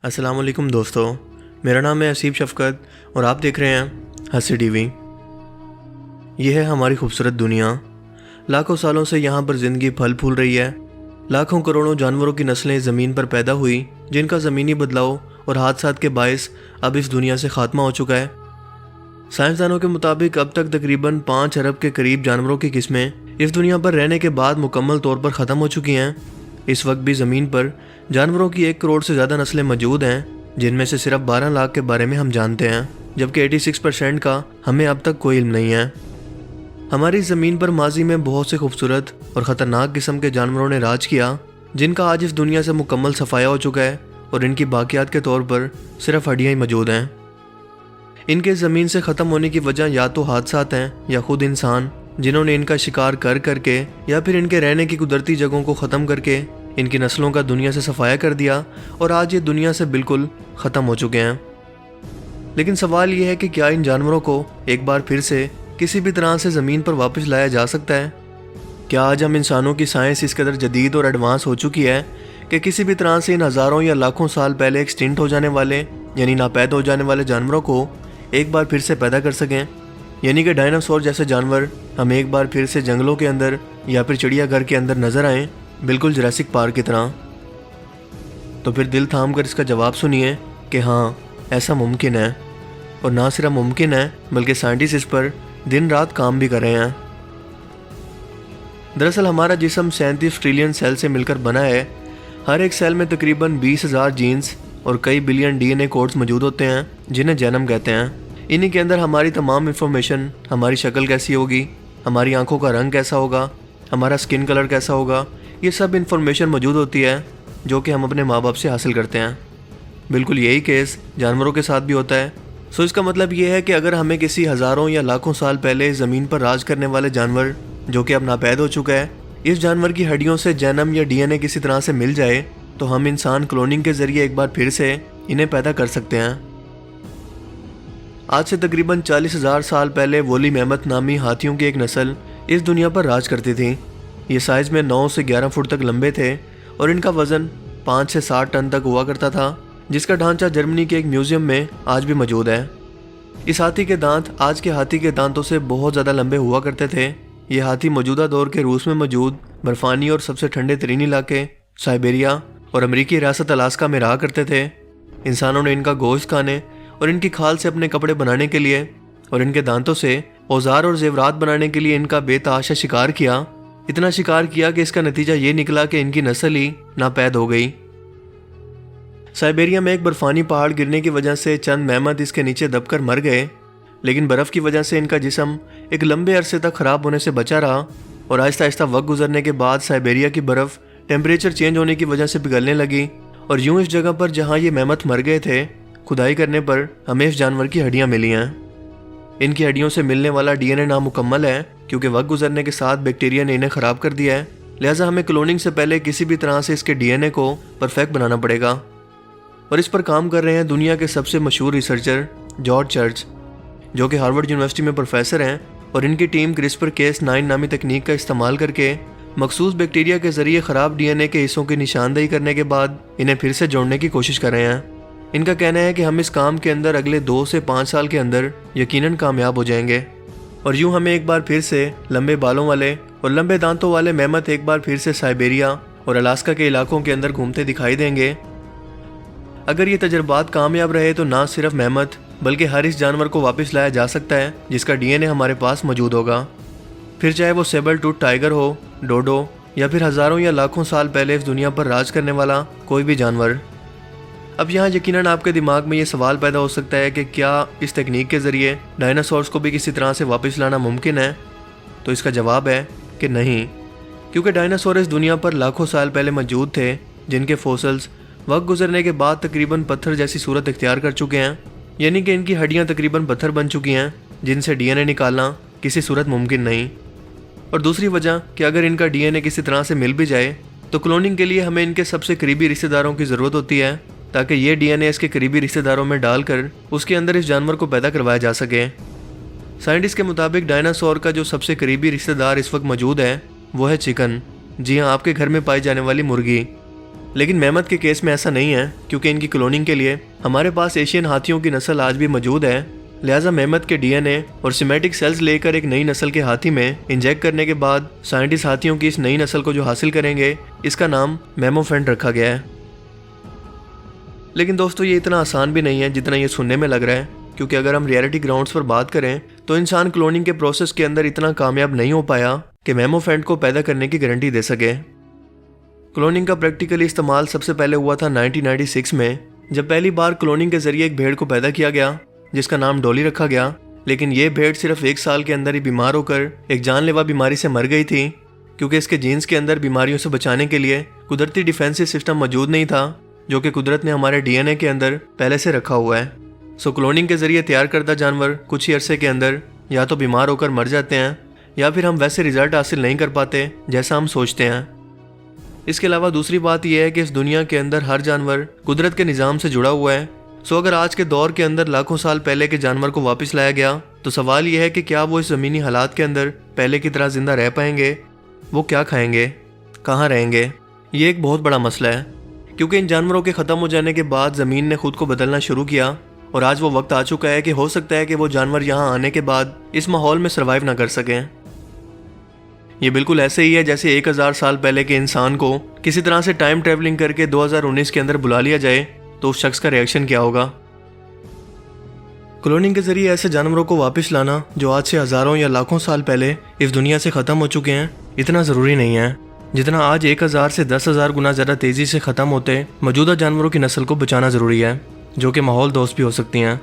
अस्सलामुअलैकुम दोस्तों, मेरा नाम है असीब शफ़क़त और आप देख रहे हैं हंसी टीवी। यह है हमारी खूबसूरत दुनिया। लाखों सालों से यहाँ पर ज़िंदगी फल फूल रही है। लाखों करोड़ों जानवरों की नस्लें ज़मीन पर पैदा हुई, जिनका ज़मीनी बदलाव और हादसात के बायस अब इस दुनिया से ख़ात्मा हो चुका है। साइंसदानों के मुताबिक अब तक तकरीबन 5 अरब के करीब जानवरों की किस्में इस दुनिया पर रहने के बाद मुकम्मल तौर पर ख़त्म हो चुकी हैं। इस वक्त भी ज़मीन पर जानवरों की 1 करोड़ से ज़्यादा नस्लें मौजूद हैं, जिनमें से सिर्फ 12 लाख के बारे में हम जानते हैं, जबकि 86% का हमें अब तक कोई इल्म नहीं है। हमारी ज़मीन पर माजी में बहुत से खूबसूरत और ख़तरनाक किस्म के जानवरों ने राज किया, जिनका आज इस दुनिया से मुकम्मल सफाया हो चुका है और इनकी बाकियात के तौर पर सिर्फ हड्डियाँ ही मौजूद हैं। इनके ज़मीन से ख़त्म होने की वजह या तो हादसात हैं या खुद इंसान, जिन्होंने इनका शिकार कर करके या फिर इनके रहने की कुदरती जगहों को ख़त्म करके इनकी नस्लों का दुनिया से सफाया कर दिया और आज ये दुनिया से बिल्कुल ख़त्म हो चुके हैं। लेकिन सवाल ये है कि क्या इन जानवरों को एक बार फिर से किसी भी तरह से ज़मीन पर वापस लाया जा सकता है? क्या आज हम इंसानों की साइंस इस कदर जदीद और एडवांस हो चुकी है कि किसी भी तरह से इन हज़ारों या लाखों साल पहले एक्सटिंक्ट हो जाने वाले यानी नापैद हो जाने वाले जानवरों को एक बार फिर से पैदा कर सकें? यानी कि डायनासोर जैसे जानवर हम एक बार फिर से जंगलों के अंदर या फिर चिड़ियाघर के अंदर नज़र आएँ, बिल्कुल जुरासिक पार्क की तरह। तो फिर दिल थाम कर इसका जवाब सुनिए कि हाँ, ऐसा मुमकिन है। और ना सिर्फ मुमकिन है बल्कि साइंटिस्ट इस पर दिन रात काम भी कर रहे हैं। दरअसल हमारा जिस्म 37 ट्रिलियन सेल से मिलकर बना है। हर एक सेल में तकरीबन 20,000 जीन्स और कई बिलियन DNA कोड्स मौजूद होते हैं, जिन्हें जेनम कहते हैं। इन्हीं के अंदर हमारी तमाम इंफॉर्मेशन, हमारी शक्ल कैसी होगी, हमारी आंखों का रंग कैसा होगा, हमारा स्किन कलर कैसा होगा, ये सब इंफॉर्मेशन मौजूद होती है जो कि हम अपने माँ बाप से हासिल करते हैं। बिल्कुल यही केस जानवरों के साथ भी होता है। सो इसका मतलब ये है कि अगर हमें किसी हज़ारों या लाखों साल पहले ज़मीन पर राज करने वाले जानवर जो कि अब नापैद हो चुका है, इस जानवर की हड्डियों से जेनम या DNA किसी तरह से मिल जाए, तो हम इंसान क्लोनिंग के ज़रिए एक बार फिर से इन्हें पैदा कर सकते हैं। आज से तकरीबन 40,000 साल पहले वोली मैमथ नामी हाथियों की एक नस्ल इस दुनिया पर राज करती थी। ये साइज़ में 9 से 11 फुट तक लंबे थे और इनका वज़न 5 से 7 टन तक हुआ करता था, जिसका ढांचा जर्मनी के एक म्यूज़ियम में आज भी मौजूद है। इस हाथी के दांत आज के हाथी के दांतों से बहुत ज़्यादा लंबे हुआ करते थे। ये हाथी मौजूदा दौर के रूस में मौजूद बर्फ़ानी और सबसे ठंडे तरीन इलाके साइबेरिया और अमरीकी रियासत अलास्का में रहा करते थे। इंसानों ने इनका गोश्त खाने और इनकी खाल से अपने कपड़े बनाने के लिए और इनके दांतों से औजार और जेवरात बनाने के लिए इनका बेतहाशा शिकार किया। इतना शिकार किया कि इसका नतीजा ये निकला कि इनकी नस्ल ही नापैद हो गई। साइबेरिया में एक बर्फानी पहाड़ गिरने की वजह से चंद मैमथ इसके नीचे दबकर मर गए, लेकिन बर्फ़ की वजह से इनका जिस्म एक लंबे अरसे तक ख़राब होने से बचा रहा और आहिस्ता आहिस्ता वक्त गुजरने के बाद साइबेरिया की बर्फ़ टेम्परेचर चेंज होने की वजह से पिघलने लगी और यूँ इस जगह पर जहाँ ये मैमथ मर गए थे, खुदाई करने पर हमें इस जानवर की हड्डियाँ मिली हैं। इनकी हड्डियों से मिलने वाला DNA नामुकम्मल है क्योंकि वक्त गुजरने के साथ बैक्टीरिया ने इन्हें ख़राब कर दिया है। लिहाजा हमें क्लोनिंग से पहले किसी भी तरह से इसके DNA को परफेक्ट बनाना पड़ेगा। और इस पर काम कर रहे हैं दुनिया के सबसे मशहूर रिसर्चर जॉर्ज चर्च, जो कि हार्वर्ड यूनिवर्सिटी में प्रोफेसर हैं, और इनकी टीम CRISPR-Cas9 नामी तकनीक का इस्तेमाल करके मखसूस बैक्टीरिया के ज़रिए ख़राब DNA के हिस्सों की निशानदेही करने के बाद इन्हें फिर से जोड़ने की कोशिश कर रहे हैं। इनका कहना है कि हम इस काम के अंदर अगले 2 से 5 साल के अंदर यकीनन कामयाब हो जाएंगे और यूं हमें एक बार फिर से लंबे बालों वाले और लंबे दांतों वाले मैमथ एक बार फिर से साइबेरिया और अलास्का के इलाकों के अंदर घूमते दिखाई देंगे। अगर ये तजर्बात कामयाब रहे तो ना सिर्फ मैमथ बल्कि हर इस जानवर को वापस लाया जा सकता है जिसका DNA हमारे पास मौजूद होगा, फिर चाहे वो सेबल टूथ टाइगर हो, डोडो या फिर हज़ारों या लाखों साल पहले इस दुनिया पर राज करने वाला कोई भी जानवर। अब यहाँ यकीनन आपके दिमाग में ये सवाल पैदा हो सकता है कि क्या इस तकनीक के ज़रिए डायनासोर्स को भी किसी तरह से वापस लाना मुमकिन है? तो इसका जवाब है कि नहीं, क्योंकि डायनासोर इस दुनिया पर लाखों साल पहले मौजूद थे, जिनके फोसल्स वक्त गुजरने के बाद तकरीबन पत्थर जैसी सूरत इख्तियार कर चुके हैं। यानी कि इनकी हड्डियाँ तकरीबन पत्थर बन चुकी हैं, जिनसे DNA निकालना किसी सूरत मुमकिन नहीं। और दूसरी वजह कि अगर इनका DNA किसी तरह से मिल भी जाए तो क्लोनिंग के लिए हमें इनके सबसे करीबी रिश्तेदारों की ज़रूरत होती है, ताकि ये DNA इसके करीबी रिश्तेदारों में डालकर उसके अंदर इस जानवर को पैदा करवाया जा सके। साइंटिस्ट के मुताबिक डायनासोर का जो सबसे करीबी रिश्तेदार इस वक्त मौजूद है वो है चिकन। जी हाँ, आपके घर में पाई जाने वाली मुर्गी। लेकिन मेमथ के केस में ऐसा नहीं है, क्योंकि इनकी क्लोनिंग के लिए हमारे पास एशियन हाथियों की नस्ल आज भी मौजूद है। लिहाजा मेमथ के डीएनए और सिमेटिक सेल्स लेकर एक नई नस्ल के हाथी में इंजेक्ट करने के बाद साइंटिस्ट हाथियों की इस नई नस्ल को जो हासिल करेंगे, इसका नाम मेमोफेंट रखा गया है। लेकिन दोस्तों, ये इतना आसान भी नहीं है जितना ये सुनने में लग रहा है, क्योंकि अगर हम रियलिटी ग्राउंड्स पर बात करें तो इंसान क्लोनिंग के प्रोसेस के अंदर इतना कामयाब नहीं हो पाया कि मेमोफेंट को पैदा करने की गारंटी दे सके। क्लोनिंग का प्रैक्टिकली इस्तेमाल सबसे पहले हुआ था 1996 में, जब पहली बार क्लोनिंग के जरिए एक भेड़ को पैदा किया गया जिसका नाम डॉली रखा गया। लेकिन ये भेड़ सिर्फ 1 साल के अंदर ही बीमार होकर एक जानलेवा बीमारी से मर गई थी, क्योंकि इसके जीन्स के अंदर बीमारियों से बचाने के लिए कुदरती डिफेंसिव सिस्टम मौजूद नहीं था, जो कि कुदरत ने हमारे डीएनए के अंदर पहले से रखा हुआ है। सो क्लोनिंग के जरिए तैयार करदा जानवर कुछ ही अरसे के अंदर या तो बीमार होकर मर जाते हैं, या फिर हम वैसे रिजल्ट हासिल नहीं कर पाते जैसा हम सोचते हैं। इसके अलावा दूसरी बात यह है कि इस दुनिया के अंदर हर जानवर कुदरत के निज़ाम से जुड़ा हुआ है। सो अगर आज के दौर के अंदर लाखों साल पहले के जानवर को वापस लाया गया तो सवाल यह है कि क्या वो इस ज़मीनी हालात के अंदर पहले की तरह जिंदा रह पाएंगे, वो क्या खाएंगे, कहाँ रहेंगे। ये एक बहुत बड़ा मसला है, क्योंकि इन जानवरों के ख़त्म हो जाने के बाद ज़मीन ने खुद को बदलना शुरू किया और आज वो वक्त आ चुका है कि हो सकता है कि वो जानवर यहाँ आने के बाद इस माहौल में सर्वाइव ना कर सकें। ये बिल्कुल ऐसे ही है जैसे 1000 साल पहले के इंसान को किसी तरह से टाइम ट्रेवलिंग करके 2019 के अंदर बुला लिया जाए तो उस शख्स का रिएक्शन क्या होगा। क्लोनिंग के जरिए ऐसे जानवरों को वापस लाना जो आज से हज़ारों या लाखों साल पहले इस दुनिया से ख़त्म हो चुके हैं, इतना ज़रूरी नहीं है जितना आज 1000 से 10,000 गुना ज़्यादा तेज़ी से ख़त्म होते मौजूदा जानवरों की नस्ल को बचाना ज़रूरी है, जो कि माहौल दोस्त भी हो सकती हैं।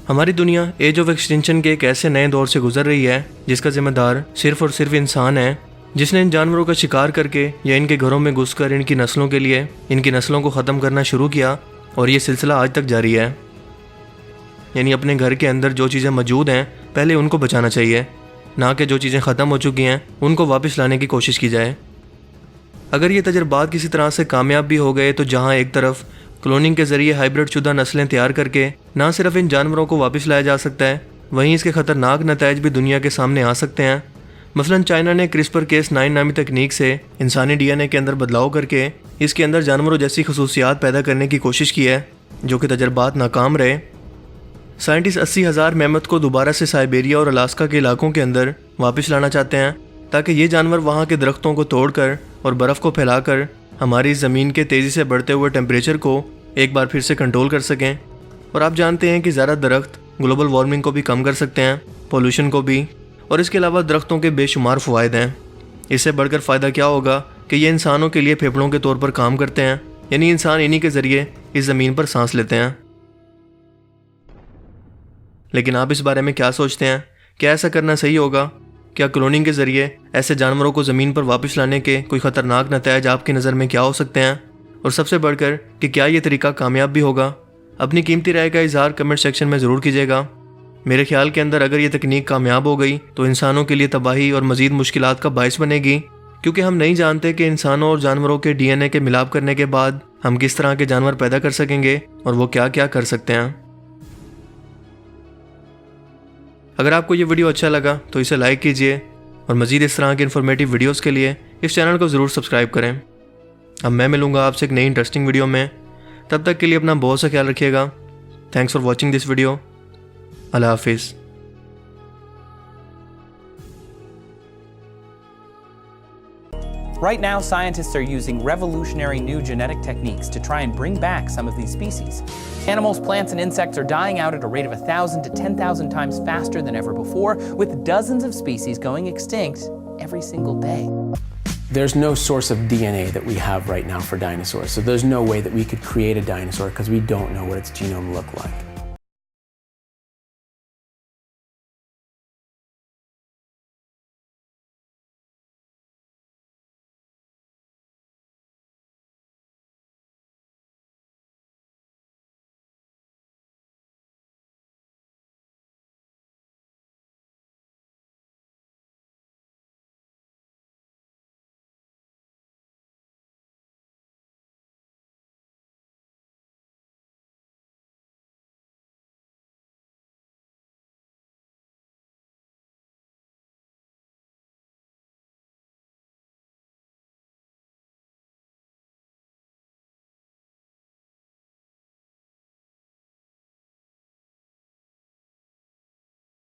हमारी दुनिया एज ऑफ एक्सटेंशन के एक ऐसे नए दौर से गुजर रही है जिसका जिम्मेदार सिर्फ और सिर्फ इंसान है, जिसने इन जानवरों का शिकार करके या इनके घरों में घुसकर इनकी नस्लों के लिए इनकी नस्लों को ख़त्म करना शुरू किया, और ये सिलसिला आज तक जारी है। यानी अपने घर के अंदर जो चीज़ें मौजूद हैं पहले उनको बचाना चाहिए, ना कि जो चीज़ें ख़त्म हो चुकी हैं उनको वापस लाने की कोशिश की जाए। अगर ये तजर्बात किसी तरह से कामयाब भी हो गए तो जहाँ एक तरफ क्लोनिंग के ज़रिए हाइब्रिड शुदा नस्लें तैयार करके ना सिर्फ इन जानवरों को वापस लाया जा सकता है, वहीं इसके ख़तरनाक नताइज भी दुनिया के सामने आ सकते हैं। मसलन चाइना ने CRISPR-Cas9 नामी तकनीक से इंसानी डीएनए के अंदर बदलाव करके इसके अंदर जानवरों जैसी खसूसियात पैदा करने की कोशिश की है, जो कि तजर्बात नाकाम रहे। साइंटिस्ट 80,000 मेमथ को दोबारा से साइबेरिया और अलास्का के इलाकों के अंदर वापस लाना चाहते हैं, ताकि ये जानवर वहाँ के दरख्तों को तोड़कर और बर्फ़ को फैलाकर हमारी ज़मीन के तेज़ी से बढ़ते हुए टेम्परेचर को एक बार फिर से कंट्रोल कर सकें। और आप जानते हैं कि ज़्यादा दरख्त ग्लोबल वार्मिंग को भी कम कर सकते हैं, पोल्यूशन को भी, और इसके अलावा दरख्तों के बेशुमार फ़वाइद हैं। इससे बढ़कर फ़ायदा क्या होगा कि ये इंसानों के लिए फेफड़ों के तौर पर काम करते हैं, यानी इंसान इन्हीं के ज़रिए इस ज़मीन पर सांस लेते हैं। लेकिन आप इस बारे में क्या सोचते हैं? क्या ऐसा करना सही होगा? क्या क्लोनिंग के ज़रिए ऐसे जानवरों को ज़मीन पर वापस लाने के कोई ख़तरनाक नताइज आपकी नज़र में क्या हो सकते हैं? और सबसे बढ़कर कि क्या ये तरीका कामयाब भी होगा? अपनी कीमती राय का इजहार कमेंट सेक्शन में ज़रूर कीजिएगा। मेरे ख्याल के अंदर अगर ये तकनीक कामयाब हो गई तो इंसानों के लिए तबाही और मज़ीद मुश्किलात का बायस बनेगी, क्योंकि हम नहीं जानते कि इंसानों और जानवरों के डीएनए के मिलाप करने के बाद हम किस तरह के जानवर पैदा कर सकेंगे और वो क्या क्या कर सकते हैं। अगर आपको ये वीडियो अच्छा लगा तो इसे लाइक कीजिए और मज़ीद इस तरह के इन्फॉर्मेटिव वीडियोज़ के लिए इस चैनल को ज़रूर सब्सक्राइब करें। अब मैं मिलूँगा आपसे एक नई इंटरेस्टिंग वीडियो में। तब तक के लिए अपना बहुत सा ख्याल रखिएगा। Thanks for watching this video. अल्लाह हाफिज़। Right now, scientists are using revolutionary new genetic techniques to try and bring back some of these species. Animals, plants, and insects are dying out at a rate of 1,000 to 10,000 times faster than ever before, with dozens of species going extinct every single day. There's no source of DNA that we have right now for dinosaurs, so there's no way that we could create a dinosaur because we don't know what its genome looked like.